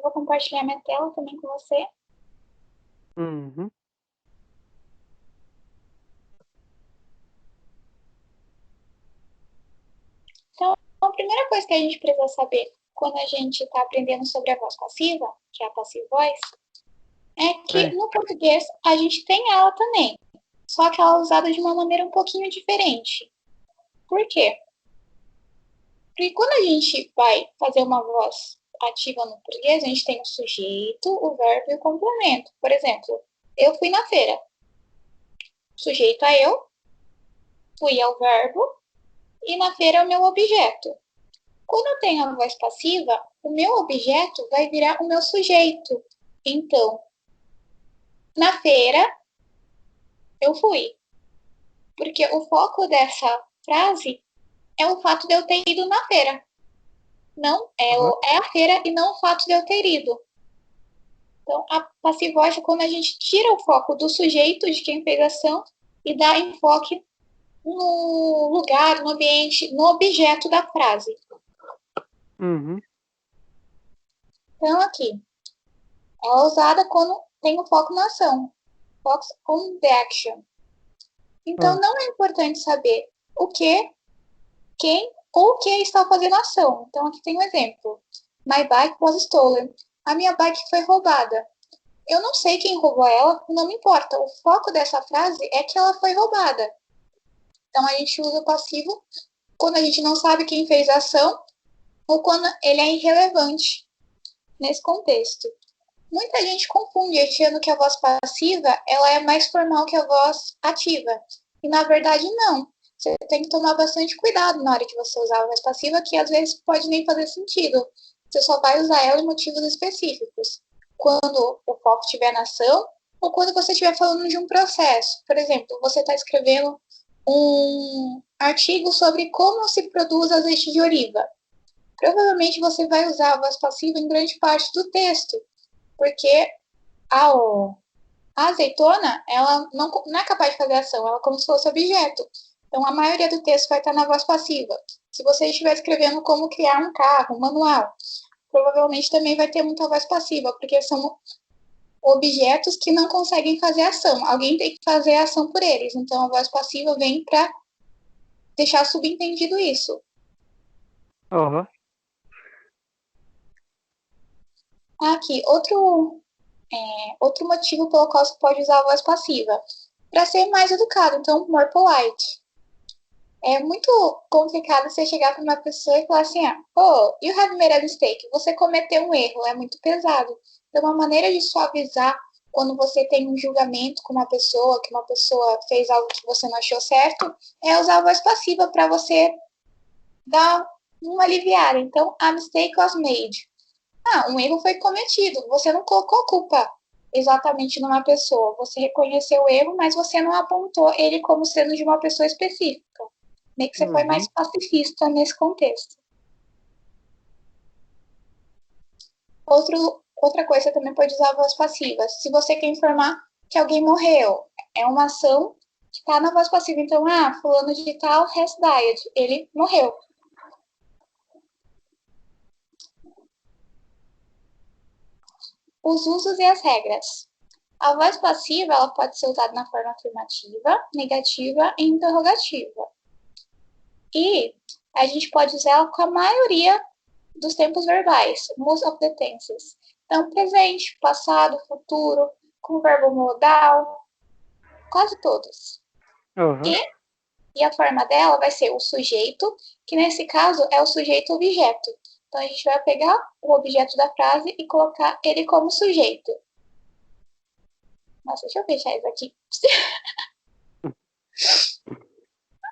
vou compartilhar minha tela também com você. Uhum. Então, a primeira coisa que a gente precisa saber quando a gente está aprendendo sobre a voz passiva, que é a passive voice, é que Sim. no português a gente tem ela também, só que ela é usada de uma maneira um pouquinho diferente. Por quê? Porque quando a gente vai fazer uma voz ativa no português, a gente tem o sujeito, o verbo e o complemento. Por exemplo, eu fui na feira. Sujeito é eu, fui é o verbo e na feira é o meu objeto. Quando eu tenho a voz passiva, o meu objeto vai virar o meu sujeito. Então, na feira, eu fui. Porque o foco dessa frase é o fato de eu ter ido na feira. Não Uhum. é a feira e não o fato de eu ter ido. Então, a passivoz é quando a gente tira o foco do sujeito, de quem fez a ação, e dá enfoque no lugar, no ambiente, no objeto da frase. Uhum. Então, aqui, ela é usada quando tem o foco na ação. Focus on the action. Então, Ah. não é importante saber o que, quem ou quem está fazendo a ação. Então, aqui tem um exemplo. My bike was stolen. A minha bike foi roubada. Eu não sei quem roubou ela, não me importa. O foco dessa frase é que ela foi roubada. Então, a gente usa o passivo quando a gente não sabe quem fez a ação ou quando ele é irrelevante nesse contexto. Muita gente confunde achando que a voz passiva ela é mais formal que a voz ativa. E, na verdade, não. Você tem que tomar bastante cuidado na hora que você usar a voz passiva, que às vezes pode nem fazer sentido. Você só vai usar ela em motivos específicos. Quando o foco estiver na ação ou quando você estiver falando de um processo. Por exemplo, você está escrevendo um artigo sobre como se produz azeite de oliva. Provavelmente você vai usar a voz passiva em grande parte do texto, porque a azeitona, ela não é capaz de fazer ação, ela é como se fosse objeto. Então, a maioria do texto vai estar na voz passiva. Se você estiver escrevendo como criar um carro, um manual, provavelmente também vai ter muita voz passiva, porque são objetos que não conseguem fazer ação. Alguém tem que fazer a ação por eles. Então, a voz passiva vem para deixar subentendido isso. Uhum. Aqui, outro motivo pelo qual você pode usar a voz passiva. Para ser mais educado, então, more polite. É muito complicado você chegar para uma pessoa e falar assim, oh, you have made a mistake. Você cometeu um erro, é muito pesado. Então, uma maneira de suavizar quando você tem um julgamento com uma pessoa, que uma pessoa fez algo que você não achou certo, é usar a voz passiva para você dar uma aliviada. Então, a mistake was made. Um erro foi cometido. Você não colocou a culpa exatamente numa pessoa. Você reconheceu o erro, mas você não apontou ele como sendo de uma pessoa específica. Meio que você foi mais Uhum. pacifista nesse contexto. Outra coisa, você também pode usar a voz passiva. Se você quer informar que alguém morreu, é uma ação que está na voz passiva. Então, fulano de tal has died. Ele morreu. Os usos e as regras. A voz passiva ela pode ser usada na forma afirmativa, negativa e interrogativa. E a gente pode usar ela com a maioria dos tempos verbais, most of the tenses. Então, presente, passado, futuro, com o verbo modal, quase todos. Uhum. E a forma dela vai ser o sujeito, que nesse caso é o sujeito objeto. Então, a gente vai pegar o objeto da frase e colocar ele como sujeito. Nossa, deixa eu fechar isso aqui.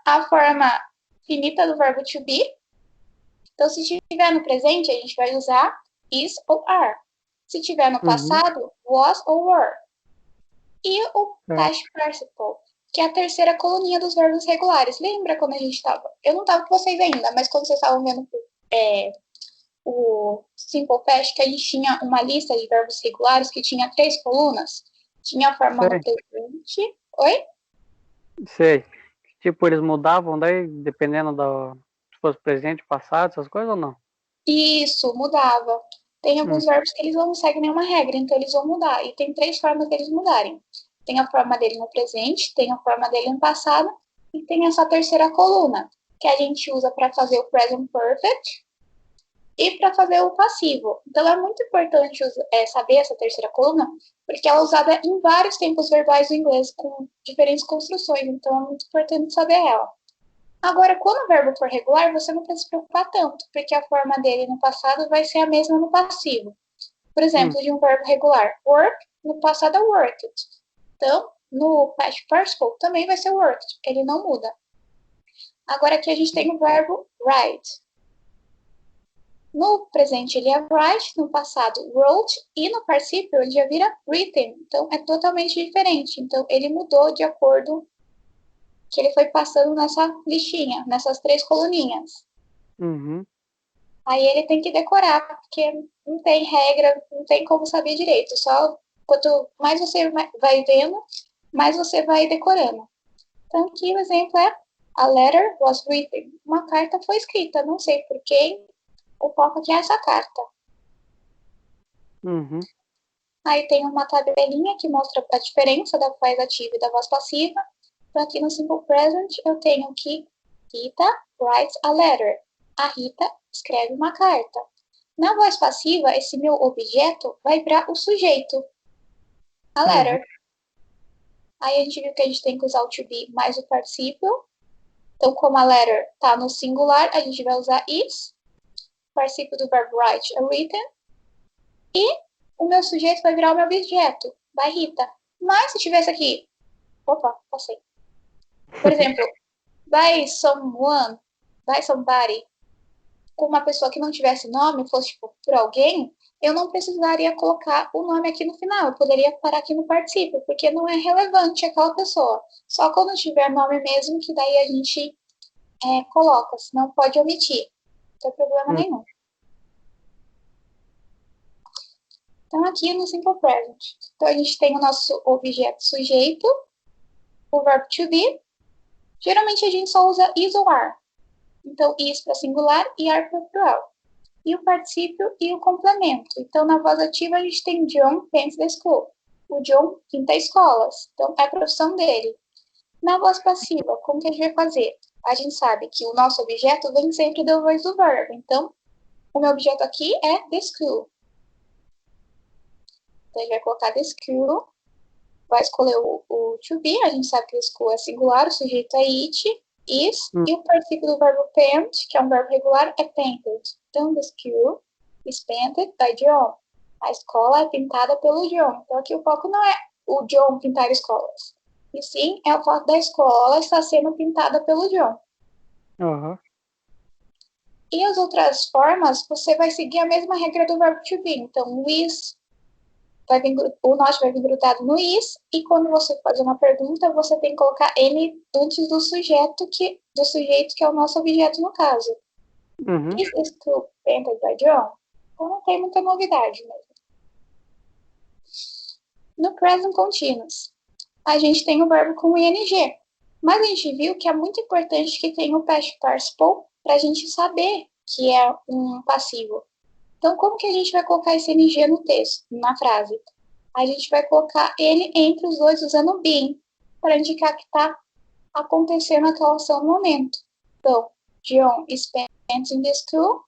A forma finita do verbo to be. Então, se estiver no presente, a gente vai usar is ou are. Se estiver no Uhum. passado, was ou were. E o É. past participle, que é a terceira coluninha dos verbos regulares. Lembra quando a gente estava... Eu não estava com vocês ainda, mas quando vocês estavam vendo o Simple Past, que a gente tinha uma lista de verbos regulares que tinha 3 colunas. Tinha a forma no Sei, presente. Oi? sei. Tipo, eles mudavam daí, dependendo do... Se fosse presente, passado, essas coisas ou não? Isso, mudava. Tem alguns verbos que eles não seguem nenhuma regra, então eles vão mudar. E tem 3 formas deles mudarem. Tem a forma dele no presente, tem a forma dele no passado, e tem essa terceira coluna, que a gente usa para fazer o present perfect e para fazer o passivo. Então é muito importante saber essa terceira coluna, porque ela é usada em vários tempos verbais do inglês, com diferentes construções, então é muito importante saber ela. Agora, quando o verbo for regular, você não precisa se preocupar tanto, porque a forma dele no passado vai ser a mesma no passivo. Por exemplo, de um verbo regular, work, no passado é worked. Então, no past participle também vai ser worked, ele não muda. Agora aqui a gente tem o verbo write. No presente ele é write, no passado wrote, e no particípio ele já vira written. Então é totalmente diferente. Então ele mudou de acordo que ele foi passando nessa listinha, nessas 3 coluninhas. Uhum. Aí ele tem que decorar, porque não tem regra, não tem como saber direito. Só quanto mais você vai vendo, mais você vai decorando. Então aqui o exemplo é a letter was written. Uma carta foi escrita, não sei por quem. O foco aqui é essa carta. Uhum. Aí tem uma tabelinha que mostra a diferença da voz ativa e da voz passiva. Então aqui no Simple Present eu tenho que Rita writes a letter. A Rita escreve uma carta. Na voz passiva, esse meu objeto vai para o sujeito, a letter. Uhum. Aí a gente viu que a gente tem que usar o to be mais o particípio. Então, como a letter está no singular, a gente vai usar is. O particípio do verbo write é written. E o meu sujeito vai virar o meu objeto, vai Rita. Mas se tivesse aqui, opa, passei. Por exemplo, by someone, by somebody, com uma pessoa que não tivesse nome, fosse tipo por alguém, eu não precisaria colocar o nome aqui no final. Eu poderia parar aqui no particípio, porque não é relevante aquela pessoa. Só quando tiver nome mesmo, que daí a gente coloca, senão pode omitir. Não tem problema nenhum. Então, aqui no Simple Present. Então, a gente tem o nosso objeto sujeito, o verbo to be. Geralmente, a gente só usa is ou are. Então, is para singular e are para plural. E o particípio e o complemento. Então, na voz ativa, a gente tem John paints the school. O John pinta escolas. Então, é a profissão dele. Na voz passiva, como que a gente vai fazer? A gente sabe que o nosso objeto vem sempre depois do verbo. Então, o meu objeto aqui é the school. Então, a gente vai colocar the school, vai escolher o to be, a gente sabe que o school é singular, o sujeito é it, is, e o particípio do verbo paint, que é um verbo regular, é painted. Então, the school is painted by John. A escola é pintada pelo John. Então, aqui o foco não é o John pintar escolas, e sim é o fato da escola estar sendo pintada pelo John. Uhum. E as outras formas, você vai seguir a mesma regra do verbo to be. Então, o is o not vai vir grudado no is, e quando você fazer uma pergunta, você tem que colocar ele antes do sujeito, que é o nosso objeto no caso. Uhum. Is this school painted by John? Então não tem muita novidade mesmo. No present continuous, a gente tem o verbo com ing, mas a gente viu que é muito importante que tenha o past participle para a gente saber que é um passivo. Então, como que a gente vai colocar esse ing no texto, na frase? A gente vai colocar ele entre os dois usando been, para indicar que está acontecendo aquela ação no momento. Então, John is painting the school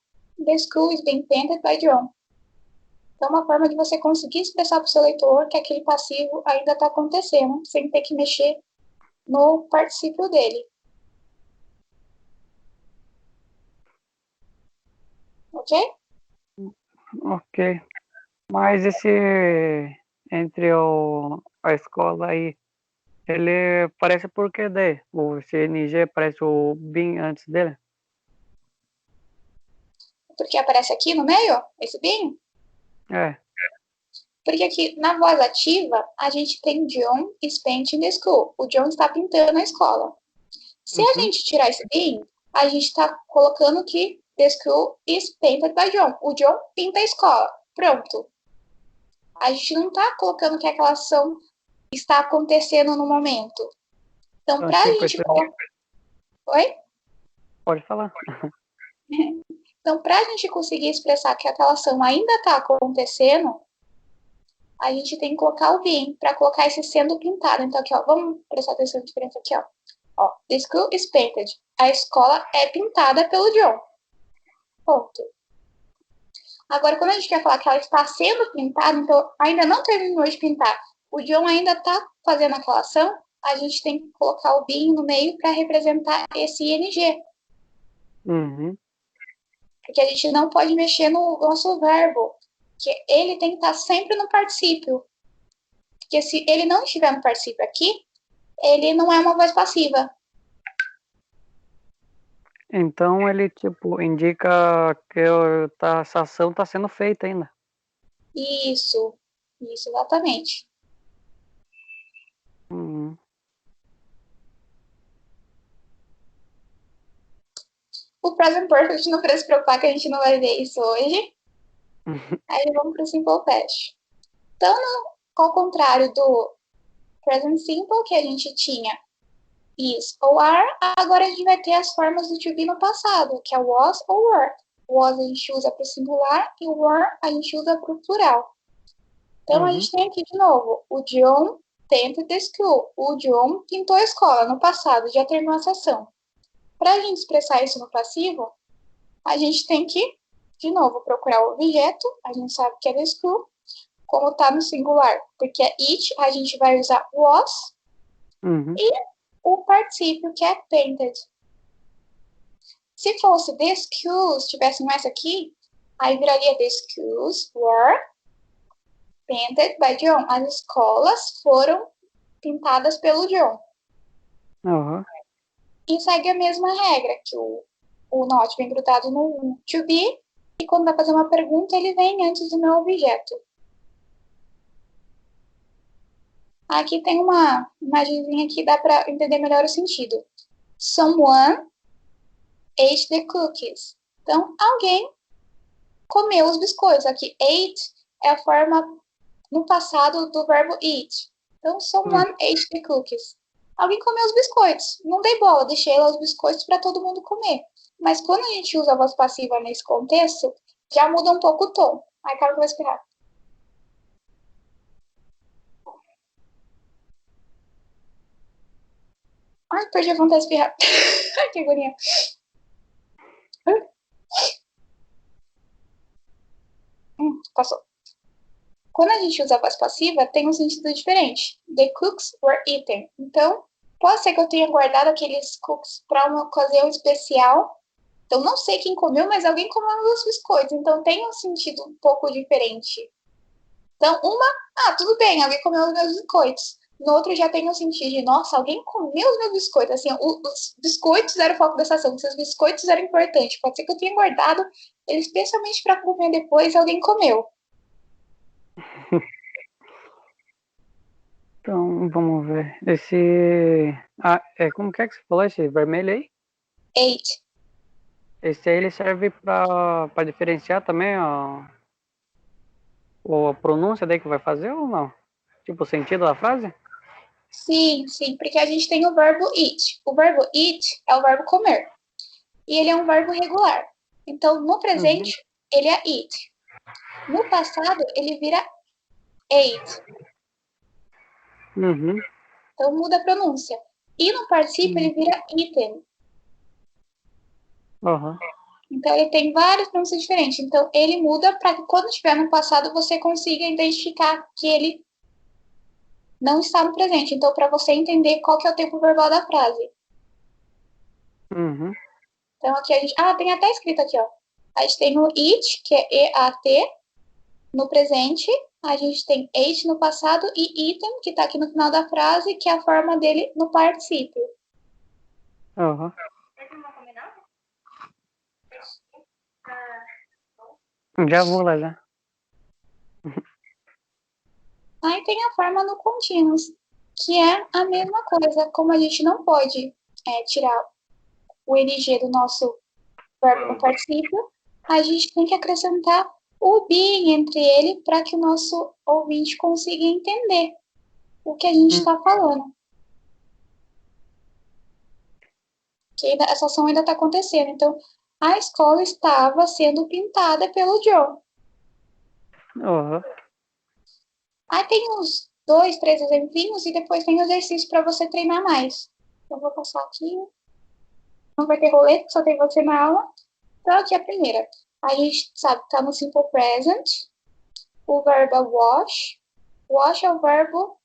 is being painted by John. Então, uma forma de você conseguir expressar para o seu leitor que aquele passivo ainda está acontecendo, sem ter que mexer no particípio dele. Ok? Ok. Mas esse entre a escola aí, ele parece por que daí? O CNG parece o BIM antes dele? Porque aparece aqui no meio, esse bem? É. Porque aqui na voz ativa, a gente tem John is painting the school. O John está pintando a escola. Se a gente tirar esse bem, a gente está colocando que the school is painted by John. O John pinta a escola. Pronto. A gente não está colocando que aquela ação está acontecendo no momento. Então, Então, para a tipo, gente colocar... Oi? pode falar. Então, para a gente conseguir expressar que aquela ação ainda está acontecendo, a gente tem que colocar o being para colocar esse sendo pintado. Então, aqui, ó, vamos prestar atenção na diferença aqui, ó. The school is painted. A escola é pintada pelo John. Ponto. Agora, quando a gente quer falar que ela está sendo pintada, então ainda não terminou de pintar, o John ainda está fazendo aquela ação, a gente tem que colocar o being no meio para representar esse ing. Uhum. Porque a gente não pode mexer no nosso verbo, que ele tem que estar sempre no particípio. Porque se ele não estiver no particípio aqui, ele não é uma voz passiva. Então ele, tipo, indica que essa ação está sendo feita ainda. Isso, exatamente. Uhum. O present perfect não precisa se preocupar que a gente não vai ver isso hoje. Aí vamos para o simple past. Então, ao contrário do present simple, que a gente tinha is ou are, agora a gente vai ter as formas do to be no passado, que é was ou were. Was a gente usa para o singular e were a gente usa para o plural. Então, a gente tem aqui de novo o John painted the school. O John pintou a escola no passado, já terminou essa ação. Para a gente expressar isso no passivo, a gente tem que, de novo, procurar o objeto. A gente sabe que é the school, como está no singular, porque é it, a gente vai usar was, e o particípio, que é painted. Se fosse the schools, tivesse mais aqui, aí viraria the schools were painted by John. As escolas foram pintadas pelo John. Uhum. E segue a mesma regra, que o not vem grudado no to be, e quando vai fazer uma pergunta, ele vem antes do meu objeto. Aqui tem uma imagenzinha que dá para entender melhor o sentido. Someone ate the cookies. Então, alguém comeu os biscoitos. Aqui, ate é a forma no passado do verbo eat. Então, someone ate the cookies. Alguém comeu os biscoitos. Não dei bola, deixei lá os biscoitos para todo mundo comer. Mas quando a gente usa a voz passiva nesse contexto, já muda um pouco o tom. Ai, cara, vai espirrar. Ai, perdi a vontade de espirrar. Ai, que agonia. Passou. Quando a gente usa a voz passiva, tem um sentido diferente. The cookies were eaten. Então, pode ser que eu tenha guardado aqueles cookies para uma ocasião especial. Então, não sei quem comeu, mas alguém comeu os biscoitos. Então, tem um sentido um pouco diferente. Então, tudo bem, alguém comeu os meus biscoitos. No outro já tem um sentido de, nossa, alguém comeu os meus biscoitos. Assim, os biscoitos eram o foco dessa ação. Se os biscoitos eram importantes, pode ser que eu tenha guardado eles especialmente para comer depois, alguém comeu. Então, vamos ver. Como que é que você falou esse vermelho aí? Ate. Esse aí ele serve para diferenciar também a pronúncia daí que vai fazer ou não? Tipo, o sentido da frase? Sim, porque a gente tem o verbo eat. O verbo eat é o verbo comer. E ele é um verbo regular. Então, no presente, ele é eat. No passado, ele vira ate. Então, muda a pronúncia. E no particípio, ele vira eaten. Então, ele tem várias pronúncias diferentes. Então, ele muda para que quando estiver no passado, você consiga identificar que ele não está no presente. Então, para você entender qual que é o tempo verbal da frase. Então, aqui a gente... tem até escrito aqui, ó. A gente tem o it, que é E-A-T, no presente. A gente tem ate no passado e eaten, que está aqui no final da frase, que é a forma dele no particípio. Já vou lá, já. Aí tem a forma no contínuos, que é a mesma coisa. Como a gente não pode tirar o NG do nosso verbo no particípio, a gente tem que acrescentar o being entre ele para que o nosso ouvinte consiga entender o que a gente está falando. Que essa ação ainda está acontecendo. Então, A escola estava sendo pintada pelo John. Aham. Aí tem uns 2, 3 exemplinhos e depois tem o exercício para você treinar mais. Eu vou passar aqui. Não vai ter rolê, só tem você na aula. Então, aqui a primeira. A gente sabe que tá no simple present. O verbo é wash. Wash é um verbo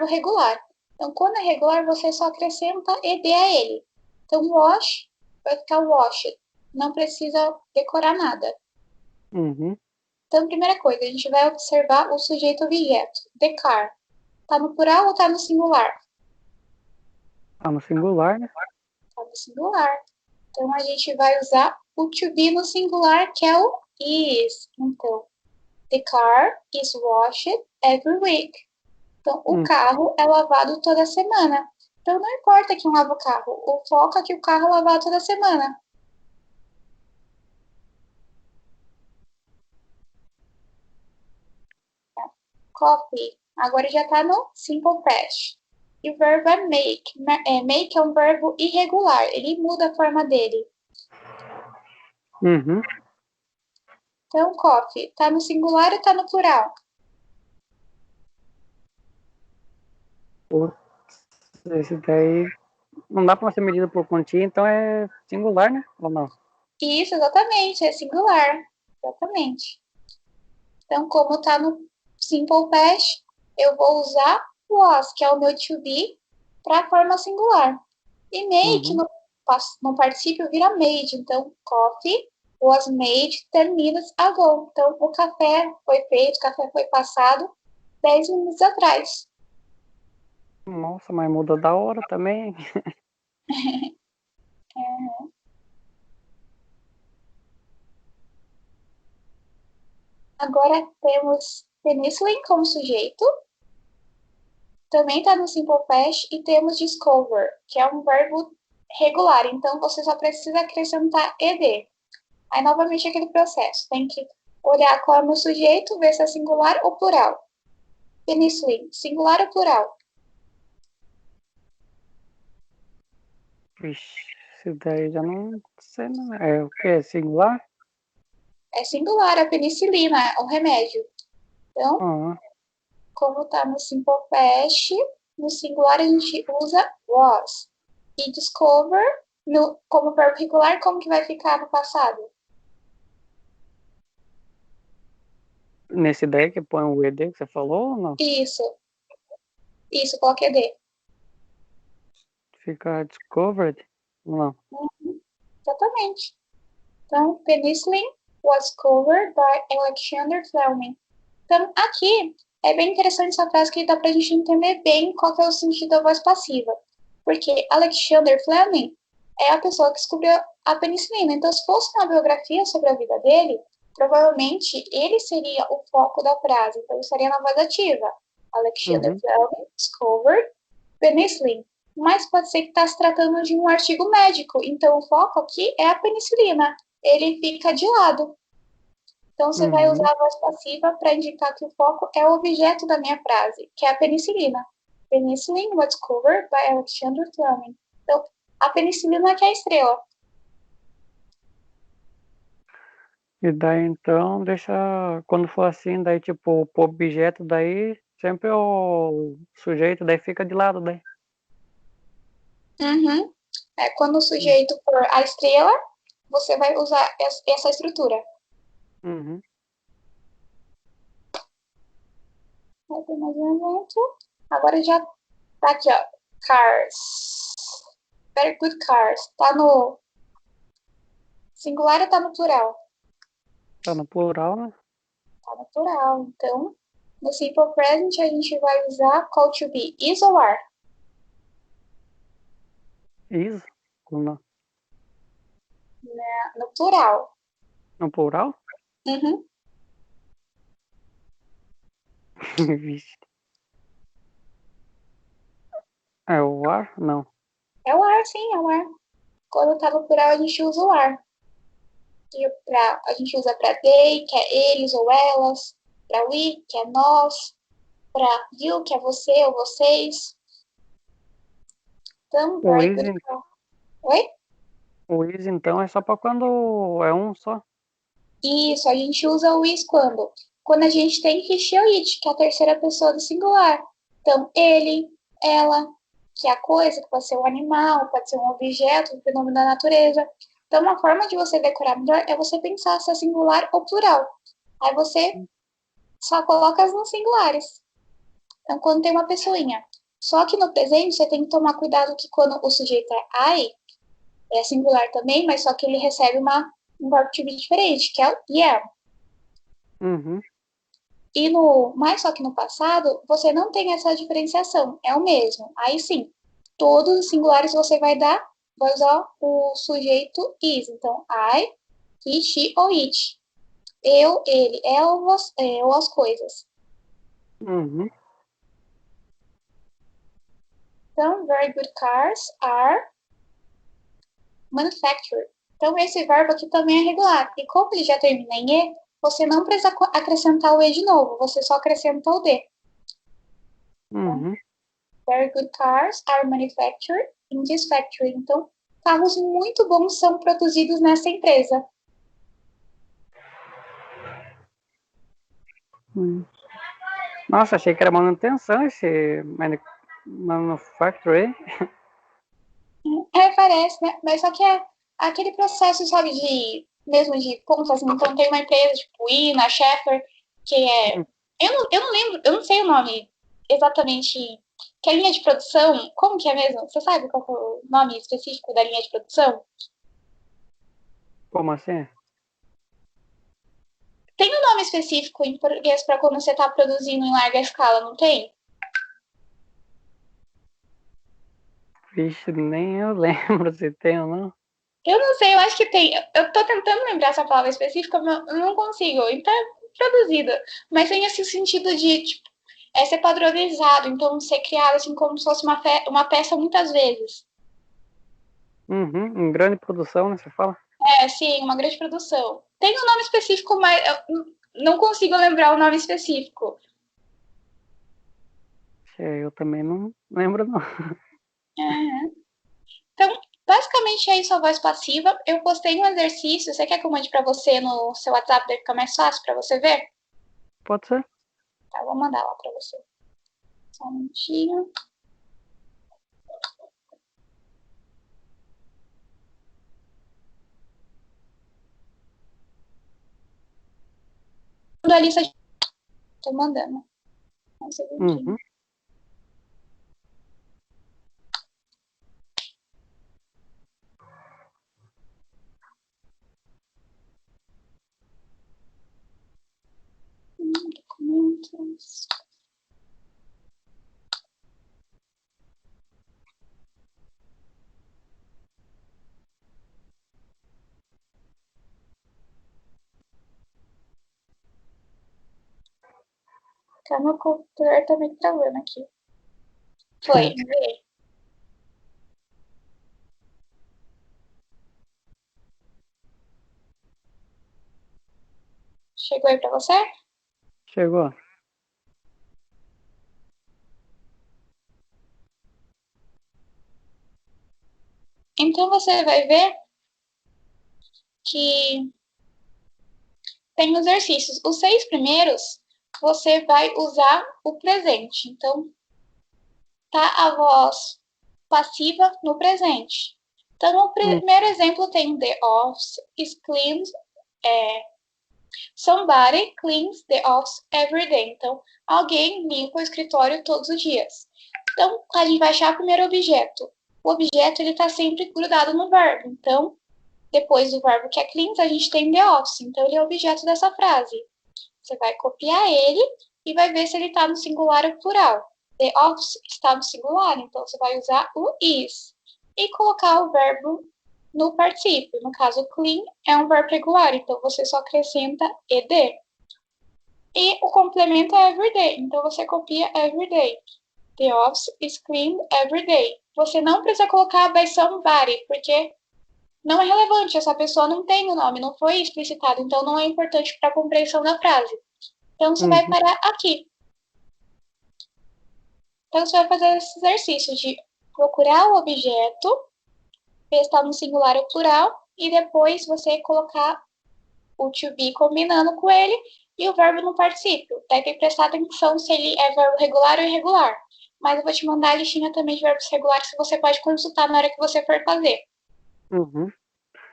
regular. Então, quando é regular, você só acrescenta ed a ele. Então, wash vai ficar washed. Não precisa decorar nada. Uhum. Então, primeira coisa, a gente vai observar o sujeito objeto. The car. Tá no plural ou tá no singular? Tá no singular, né? Tá no singular. Então, a gente vai usar o to be no singular, que é o is. Então, the car is washed every week. Então, o carro é lavado toda semana. Então, não importa quem lava o carro. O foco é que o carro é lavado toda semana. Coffee. Agora já está no simple past. E o verbo é make. Make é um verbo irregular. Ele muda a forma dele. Uhum. Então, coffee. Está no singular ou está no plural? Putz, esse daí não dá pra ser medido por quantia, então é singular, né? Ou não? Isso, exatamente. É singular. Exatamente. Então, como está no simple past, eu vou usar was, que é o meu to be, para a forma singular. E make no particípio vira made. Então, coffee was made 10 minutes ago. Então, o café foi feito, o café foi passado 10 minutos atrás. Nossa, mas muda da hora também. Agora temos penicillin como sujeito. Também está no simple past. E temos discover, que é um verbo regular. Então, você só precisa acrescentar ed. Aí, novamente, aquele processo. Tem que olhar qual é o meu sujeito, ver se é singular ou plural. Penicillin, singular ou plural? Vixe, esse daí já não sei, não. É o que? Singular? É singular, a penicilina, o remédio. Então, Ah, como está no simple past, no singular a gente usa was. E discover, como verbo regular, como que vai ficar no passado? nesse daí que põe o ED que você falou ou não? Isso, coloque ed. Fica discovered? Não. Exatamente. Então, penicillin was covered by Alexander Fleming. Então, aqui é bem interessante essa frase que dá para a gente entender bem qual que é o sentido da voz passiva. Porque Alexander Fleming é a pessoa que descobriu a penicilina. Então, se fosse uma biografia sobre a vida dele, provavelmente ele seria o foco da frase. Então, estaria na voz ativa. Alexander Fleming discovered penicillin. Mas pode ser que está se tratando de um artigo médico. Então, o foco aqui é a penicilina. Ele fica de lado. Então, você vai usar a voz passiva para indicar que o foco é o objeto da minha frase, que é a penicilina. Penicillin was discovered by Alexander Fleming. Então, a penicilina que é a estrela. E daí então, deixa. Quando for assim, daí tipo, o objeto, daí sempre o sujeito, daí fica de lado, daí. Uhum. Quando o sujeito for a estrela, você vai usar essa estrutura. Uhum. Vai ter mais um evento. Agora já tá aqui, ó. Cars. Very good cars. Tá no singular ou tá no plural? Tá no plural, né? Tá no plural. Então, no simple present, a gente vai usar call to be. Is ou are? Isso. No, No plural. no plural? Uhum. Vixe. É o ar? Não. É o are, sim, é o are. Quando tá no plural, a gente usa o are. A gente usa para they, que é eles ou elas. Para we, que é nós. Para you, que é você ou vocês. Então, O very is, good. Oi? O is, então, é só para quando é um só. Isso, a gente usa o is quando? Quando a gente tem he ou it, que é a terceira pessoa do singular. Então, ele, ela, que é a coisa, que pode ser um animal, pode ser um objeto, um fenômeno da natureza. Então, uma forma de você decorar melhor é você pensar se é singular ou plural. Aí você só coloca as nos singulares. Então, quando tem uma pessoinha. Só que no presente, você tem que tomar cuidado que quando o sujeito é I, é singular também, mas só que ele recebe um verbo to be diferente, que é o yeah. Uhum. E mas só que no passado, você não tem essa diferenciação, é o mesmo. Aí sim, todos os singulares você vai usar o sujeito is. Então, I, he, she ou it. Eu, ele, ela ou as coisas. Uhum. Então, very good cars are manufactured. Então, esse verbo aqui também é regular. E como ele já termina em E, você não precisa acrescentar o E de novo, você só acrescenta o D. Uhum. Very good cars are manufactured in this factory. Então, carros muito bons são produzidos nessa empresa. Nossa, achei que era manutenção esse manufacturing. Parece, né? Mas só que é aquele processo, sabe, de mesmo de pontas. Então, tem uma empresa tipo Ina, Schaeffer, que é. Eu não lembro, eu não sei o nome exatamente. Que é a linha de produção, como que é mesmo? Você sabe qual é o nome específico da linha de produção? Como assim? Tem um nome específico em português para quando você está produzindo em larga escala, não tem? Vixe, nem eu lembro se tem ou não. Eu não sei, eu acho que tem. Eu tô tentando lembrar essa palavra específica, mas eu não consigo. Então é produzida. Mas tem esse sentido de, tipo, ser padronizado, então ser criado assim como se fosse uma peça muitas vezes. Uhum. Em grande produção, né? Você fala? É, sim, uma grande produção. Tem um nome específico, mas eu não consigo lembrar o nome específico. Eu também não lembro, não. Uhum. Então, basicamente é isso a voz passiva. Eu postei um exercício. Você quer que eu mande para você no seu WhatsApp? Daí fica mais fácil para você ver? Pode ser? Tá, vou mandar lá para você. Só um minutinho. A lista de... Tô mandando. Um segundinho. Uhum. Documentos. Tá, meu computador tá me travando aqui. Foi, enviei. Chegou aí pra você? Chegou. Então você vai ver que tem exercícios. Os 6 primeiros, você vai usar o presente. Então, tá a voz passiva no presente. Então, no primeiro exemplo tem the office is cleaned. Somebody cleans the office every day. Então, alguém limpa o escritório todos os dias. Então, a gente vai achar o primeiro objeto. O objeto ele está sempre grudado no verbo. Então, depois do verbo que é cleans, a gente tem the office. Então, ele é o objeto dessa frase. Você vai copiar ele e vai ver se ele está no singular ou plural. The office está no singular, então você vai usar o is. E colocar o verbo no particípio. No caso, clean é um verbo regular, então você só acrescenta ed. E o complemento é everyday, então você copia everyday. The office is cleaned every day. Você não precisa colocar by somebody, porque não é relevante, essa pessoa não tem o nome, não foi explicitado, então não é importante para a compreensão da frase. Então você vai parar aqui. Então você vai fazer esse exercício de procurar o objeto prestar no singular ou plural, e depois você colocar o to be combinando com ele e o verbo no particípio. Daí tem que prestar atenção se ele é verbo regular ou irregular. Mas eu vou te mandar a listinha também de verbos regulares que você pode consultar na hora que você for fazer. Uhum.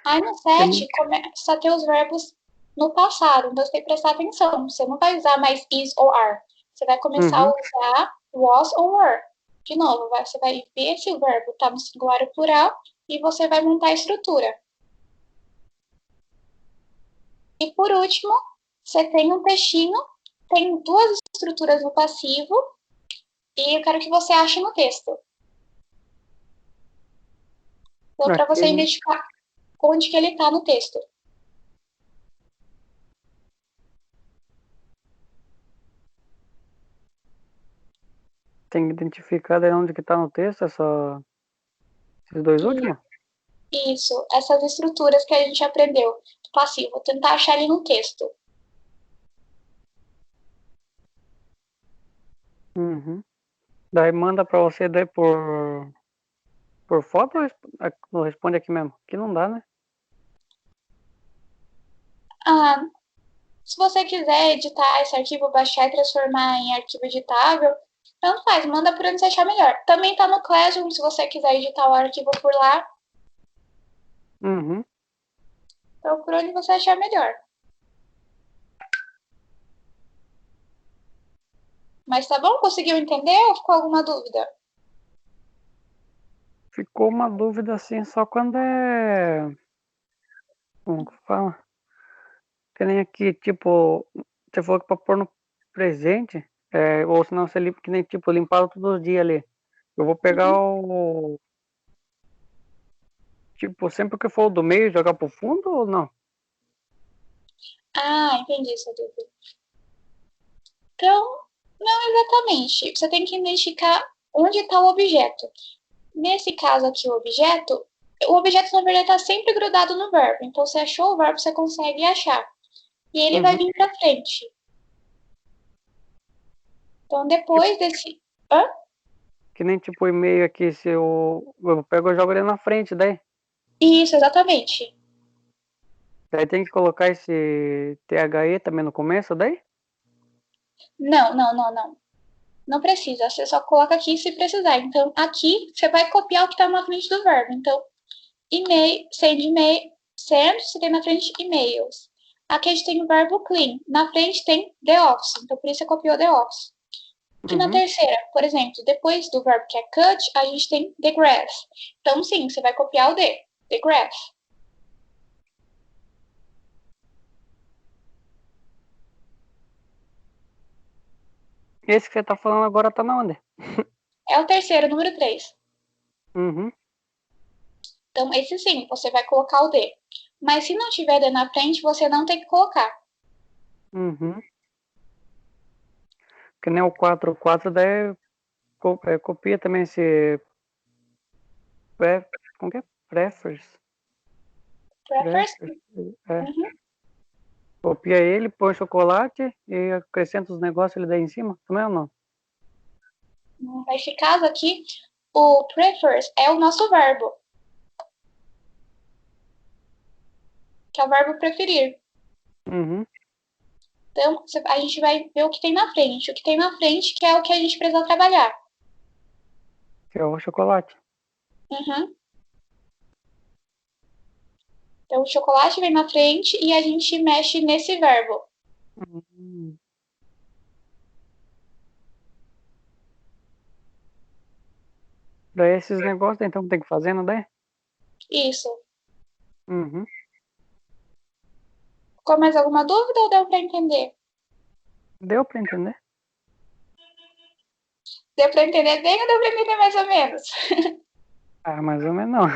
Aí no 7 começa a ter os verbos no passado, então você tem que prestar atenção. Você não vai usar mais is ou are. Você vai começar a usar was ou were. De novo, você vai ver se o verbo está no singular ou plural e você vai montar a estrutura. E por último, você tem um textinho, tem duas estruturas no passivo e eu quero que você ache no texto. Então, para você identificar onde que ele está no texto. Tem que identificar de onde que está no texto esses dois últimos? Isso, essas estruturas que a gente aprendeu do passivo. Vou tentar achar ele no texto. Uhum. Daí manda para você daí por foto ou responde aqui mesmo? Que não dá, né? Ah, se você quiser editar esse arquivo, baixar e transformar em arquivo editável, tanto faz, manda por onde você achar melhor. Também tá no Classroom, se você quiser editar o arquivo por lá. Uhum. Então, por onde você achar melhor. Mas tá bom? Conseguiu entender ou ficou alguma dúvida? Ficou uma dúvida assim, só quando é. Como que fala? Que nem aqui, tipo, você falou que pra pôr no presente, ou senão você limpa, que nem tipo, limpar todos os dias ali. Eu vou pegar o. Tipo, sempre que for o do meio, jogar pro fundo ou não? Ah, entendi sua dúvida. Então, não exatamente. Você tem que identificar onde está o objeto. Nesse caso aqui, o objeto na verdade está sempre grudado no verbo. Então, você achou o verbo, você consegue achar. E ele vai vir para frente. Então, depois desse. Hã? Que nem tipo o e-mail aqui, se eu pego e jogo ele na frente, daí. Isso, exatamente. Daí tem que colocar esse THE também no começo, daí? Não, não, não, não. Não precisa, você só coloca aqui se precisar. Então, aqui você vai copiar o que está na frente do verbo. Então, send, você tem na frente e-mails. Aqui a gente tem o verbo clean. Na frente tem the office. Então, por isso você copiou the office. E na terceira, por exemplo, depois do verbo que é cut, a gente tem the grass. Então, sim, você vai copiar o the grass. Esse que você tá falando agora tá na onde? É o terceiro, número 3. Uhum. Então, esse sim, você vai colocar o the. Mas se não tiver the na frente, você não tem que colocar. Uhum. Que nem o 4. O 4 daí copia também esse. Como que é? Prefers. Prefers. É. Copia ele, põe chocolate e acrescenta os negócios ali daí em cima, também ou não? Neste caso aqui, o prefers é o nosso verbo. Que é o verbo preferir. Uhum. Então, a gente vai ver o que tem na frente. O que tem na frente que é o que a gente precisa trabalhar. Que é o chocolate. Uhum. Então, o chocolate vem na frente e a gente mexe nesse verbo. Uhum. Daí esses negócios, então, tem que fazer, não daí? Isso. Uhum. Ficou mais alguma dúvida ou deu para entender? Deu pra entender? Deu para entender bem ou deu para entender mais ou menos? Ah, mais ou menos não.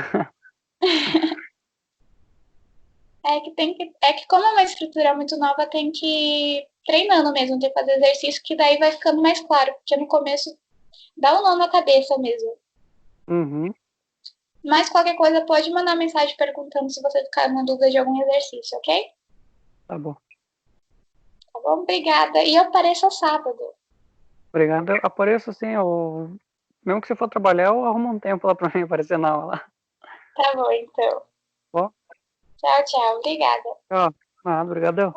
É que como é uma estrutura muito nova, tem que ir treinando mesmo, tem que fazer exercício, que daí vai ficando mais claro, porque no começo dá um nó na cabeça mesmo. Uhum. Mas qualquer coisa pode mandar mensagem perguntando se você ficar na dúvida de algum exercício, ok? Tá bom. Tá bom? Obrigada. E eu apareço sábado. Obrigado. Eu apareço assim, mesmo que você for trabalhar, eu arrumo um tempo lá pra mim aparecer na aula. Tá bom, então. Ó, Tchau, tchau. Obrigada. ó, obrigadão.